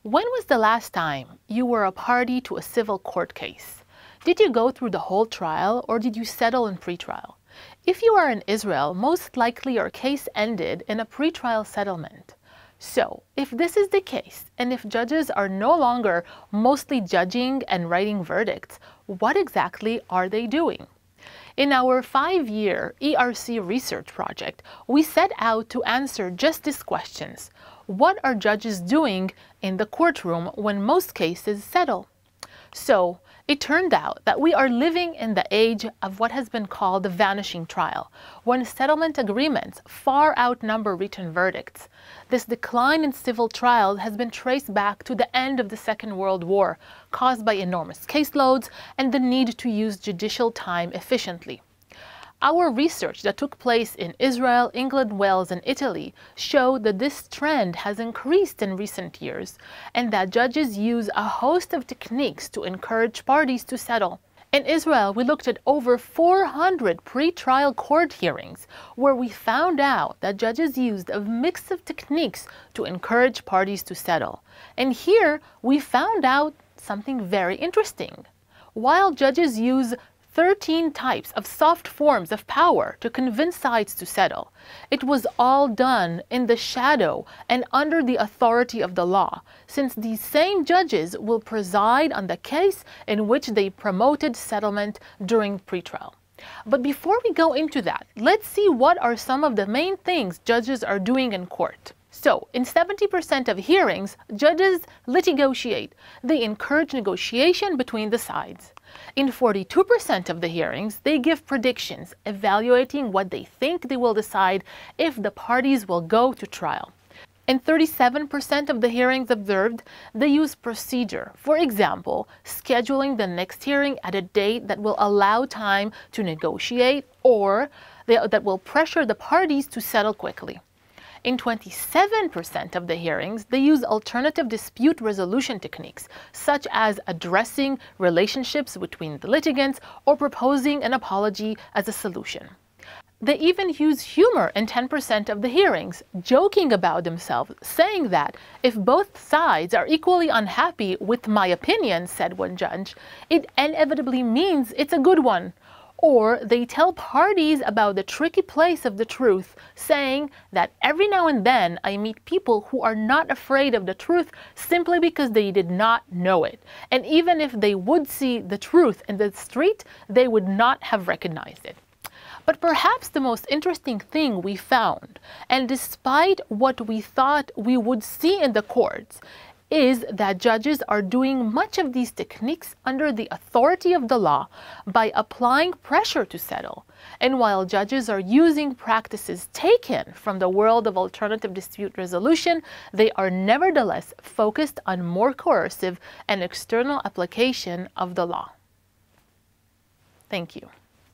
When was the last time you were a party to a civil court case? Did you go through the whole trial or did you settle in pretrial? If you are in Israel, most likely your case ended in a pretrial settlement. So, if this is the case, and if judges are no longer mostly judging and writing verdicts, what exactly are they doing? In our 5-year ERC research project, we set out to answer just these questions. What are judges doing in the courtroom when most cases settle? So, it turned out that we are living in the age of what has been called the vanishing trial, when settlement agreements far outnumber written verdicts. This decline in civil trials has been traced back to the end of the Second World War, caused by enormous caseloads and the need to use judicial time efficiently. Our research that took place in Israel, England, Wales, and Italy showed that this trend has increased in recent years and that judges use a host of techniques to encourage parties to settle. In Israel, we looked at over 400 pre-trial court hearings where we found out that judges used a mix of techniques to encourage parties to settle. And here we found out something very interesting. While judges use 13 types of soft forms of power to convince sides to settle, it was all done in the shadow and under the authority of the law, since these same judges will preside on the case in which they promoted settlement during pretrial. But before we go into that, let's see what are some of the main things judges are doing in court. So, in 70% of hearings, judges litigotiate. They encourage negotiation between the sides. In 42% of the hearings, they give predictions, evaluating what they think they will decide if the parties will go to trial. In 37% of the hearings observed, they use procedure. For example, scheduling the next hearing at a date that will allow time to negotiate or that will pressure the parties to settle quickly. In 27% of the hearings, they use alternative dispute resolution techniques, such as addressing relationships between the litigants or proposing an apology as a solution. They even use humor in 10% of the hearings, joking about themselves, saying that if both sides are equally unhappy with my opinion, said one judge, it inevitably means it's a good one. Or they tell parties about the tricky place of the truth, saying that every now and then I meet people who are not afraid of the truth simply because they did not know it. And even if they would see the truth in the street, they would not have recognized it. But perhaps the most interesting thing we found, and despite what we thought we would see in the courts, is that judges are doing much of these techniques under the authority of the law by applying pressure to settle. And while judges are using practices taken from the world of alternative dispute resolution, they are nevertheless focused on more coercive and external application of the law. Thank you.